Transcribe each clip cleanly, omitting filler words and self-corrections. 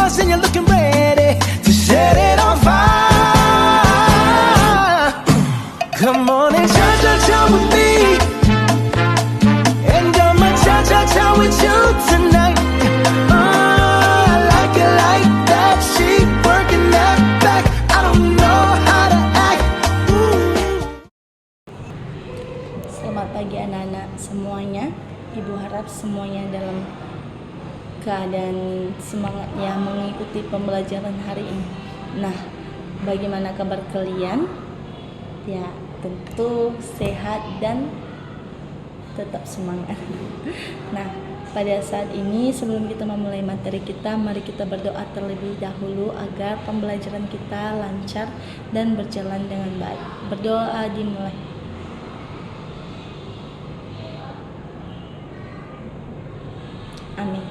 yours and you're looking ready to set it on fire. Come on and cha-cha-cha with me, and I'ma cha-cha-cha with you tonight. I like it like that, she working that back. I don't know how to act. Selamat pagi anak-anak semuanya. Ibu harap semuanya dalam keadaan semangat ya mengikuti pembelajaran hari ini. Nah, bagaimana kabar kalian? Ya, tentu sehat dan tetap semangat. Nah, pada saat ini sebelum kita memulai materi kita, mari kita berdoa terlebih dahulu agar pembelajaran kita lancar dan berjalan dengan baik. Berdoa dimulai. Amin.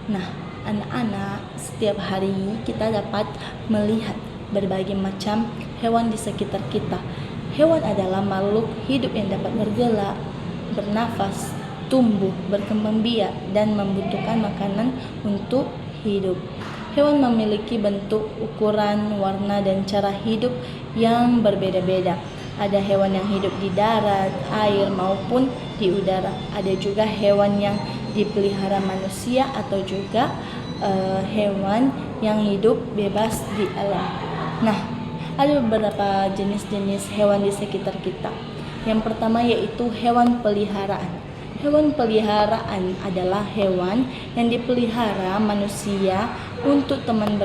Nah, anak-anak, setiap hari kita dapat melihat berbagai macam hewan di sekitar kita. Hewan adalah makhluk hidup yang dapat bergerak, bernafas, tumbuh, berkembang biak, dan membutuhkan makanan untuk hidup. Hewan memiliki bentuk, ukuran, warna, dan cara hidup yang berbeda-beda. Ada hewan yang hidup di darat, air, maupun di udara. Ada juga hewan yang dipelihara manusia atau juga hewan yang hidup bebas di alam. Nah, ada beberapa jenis-jenis hewan di sekitar kita. Yang pertama yaitu hewan peliharaan. Hewan peliharaan adalah hewan yang dipelihara manusia untuk teman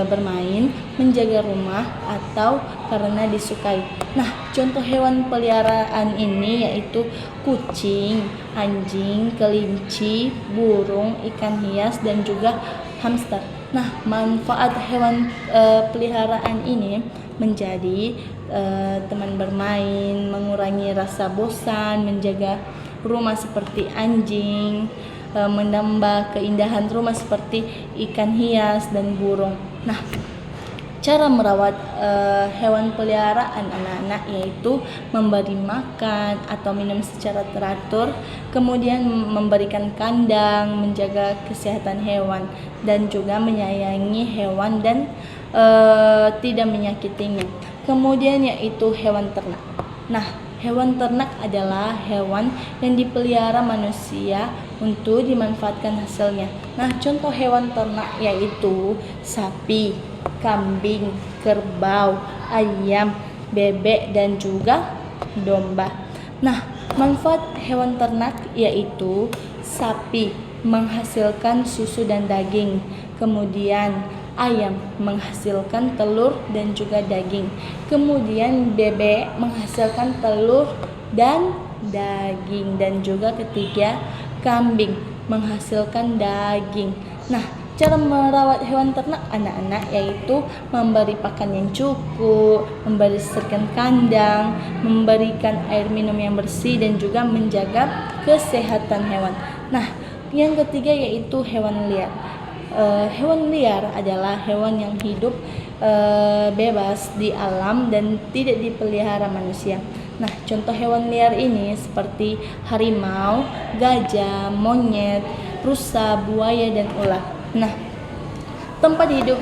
bermain, menjaga rumah, atau karena disukai. Nah, contoh hewan peliharaan ini yaitu kucing, anjing, kelinci, burung, ikan hias, dan juga hamster. Nah, manfaat hewan peliharaan ini menjadi teman bermain, mengurangi rasa bosan, menjaga rumah seperti anjing, menambah keindahan rumah seperti ikan hias dan burung. Nah, cara merawat hewan peliharaan anak-anak yaitu memberi makan atau minum secara teratur, kemudian memberikan kandang, menjaga kesehatan hewan, dan juga menyayangi hewan dan tidak menyakitinya. Kemudian yaitu hewan ternak. Nah, hewan ternak adalah hewan yang dipelihara manusia untuk dimanfaatkan hasilnya. Nah, contoh hewan ternak yaitu sapi, kambing, kerbau, ayam, bebek, dan juga domba. Nah, manfaat hewan ternak yaitu sapi menghasilkan susu dan daging, kemudian ayam menghasilkan telur dan juga daging, kemudian bebek menghasilkan telur dan daging, dan juga ketiga kambing menghasilkan daging. Nah, cara merawat hewan ternak anak-anak yaitu memberi pakan yang cukup, membersihkan kandang, memberikan air minum yang bersih, dan juga menjaga kesehatan hewan. Nah, yang ketiga yaitu hewan liar. Hewan liar adalah hewan yang hidup bebas di alam dan tidak dipelihara manusia. Nah, contoh hewan liar ini seperti harimau, gajah, monyet, rusa, buaya, dan ular. Nah, tempat hidup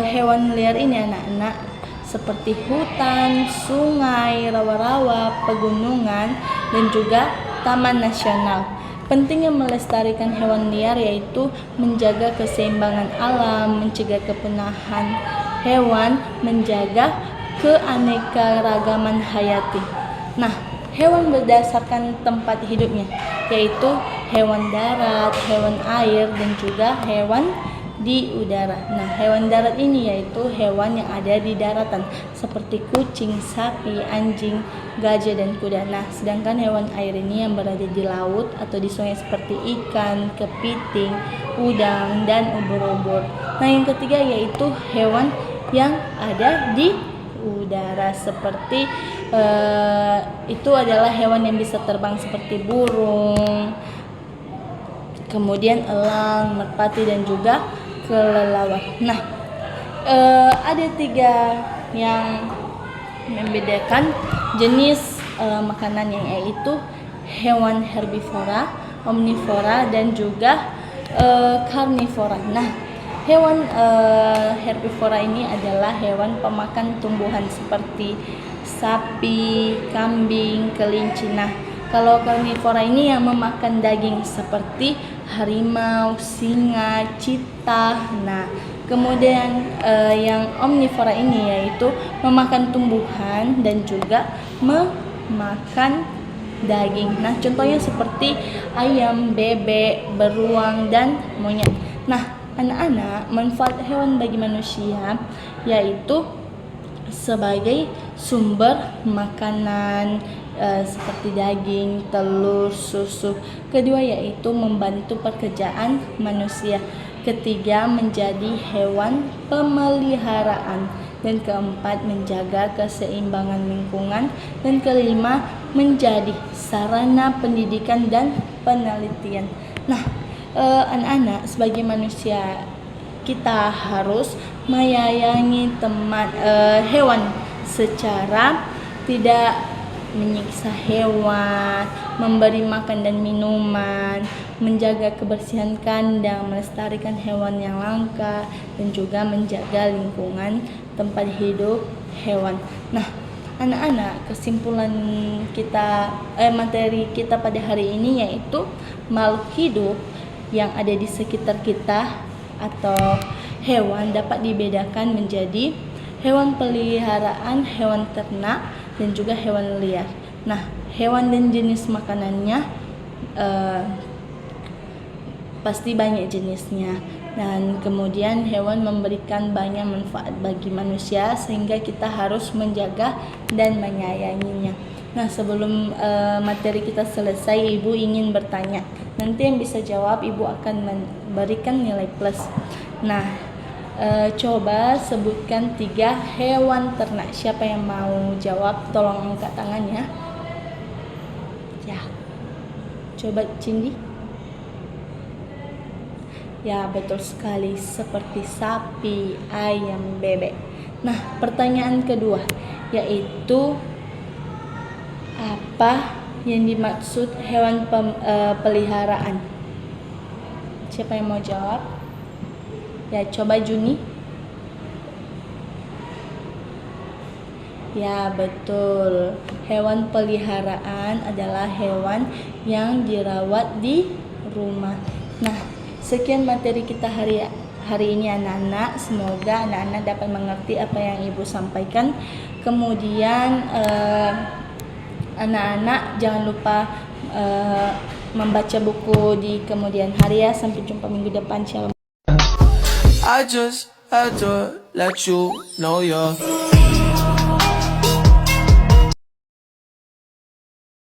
hewan liar ini anak-anak seperti hutan, sungai, rawa-rawa, pegunungan, dan juga taman nasional. Pentingnya melestarikan hewan liar yaitu menjaga keseimbangan alam, mencegah kepunahan hewan, menjaga keanekaragaman hayati. Nah, hewan berdasarkan tempat hidupnya yaitu hewan darat, hewan air, dan juga hewan di udara. Nah, hewan darat ini yaitu hewan yang ada di daratan seperti kucing, sapi, anjing, gajah, dan kuda. Nah, sedangkan hewan air ini yang berada di laut atau di sungai seperti ikan, kepiting, udang, dan ubur-ubur. Nah, yang ketiga yaitu hewan yang ada di udara seperti itu adalah hewan yang bisa terbang seperti burung, kemudian elang, merpati, dan juga kelelawar. Nah, ada tiga yang membedakan jenis makanan yang yaitu hewan herbivora, omnivora, dan juga karnivora. Nah, Hewan herbivora ini adalah hewan pemakan tumbuhan seperti sapi, kambing, kelinci. Nah, kalau karnivora ini yang memakan daging seperti harimau, singa, cheetah. Nah, kemudian yang omnivora ini yaitu memakan tumbuhan dan juga memakan daging. Nah, contohnya seperti ayam, bebek, beruang, dan monyet. Nah, anak-anak, manfaat hewan bagi manusia yaitu sebagai sumber makanan seperti daging, telur, susu. Kedua yaitu membantu pekerjaan manusia. Ketiga menjadi hewan pemeliharaan. Dan keempat menjaga keseimbangan lingkungan. Dan kelima menjadi sarana pendidikan dan penelitian. Nah, anak-anak, sebagai manusia kita harus menyayangi hewan secara tidak menyiksa hewan, memberi makan dan minuman, menjaga kebersihan kandang, melestarikan hewan yang langka, dan juga menjaga lingkungan tempat hidup hewan. Nah, anak-anak, kesimpulan kita materi kita pada hari ini yaitu makhluk hidup yang ada di sekitar kita atau hewan dapat dibedakan menjadi hewan peliharaan, hewan ternak, dan juga hewan liar. Nah, hewan dan jenis makanannya pasti banyak jenisnya, dan kemudian hewan memberikan banyak manfaat bagi manusia sehingga kita harus menjaga dan menyayanginya. Nah, sebelum materi kita selesai, Ibu ingin bertanya. Nanti yang bisa jawab, Ibu akan memberikan nilai plus. Nah, coba sebutkan 3 hewan ternak. Siapa yang mau jawab? Tolong angkat tangannya. Ya, coba Cindy. Ya, betul sekali, seperti sapi, ayam, bebek. Nah, pertanyaan kedua yaitu apa yang dimaksud hewan peliharaan? Siapa yang mau jawab? Ya, coba Juni. Ya, betul. Hewan peliharaan adalah hewan yang dirawat di rumah. Nah, sekian materi kita hari ini anak-anak. Semoga anak-anak dapat mengerti apa yang Ibu sampaikan. Kemudian anak-anak jangan lupa membaca buku di kemudian hari ya. Sampai jumpa minggu depan. Shalom. I just had to let you know you're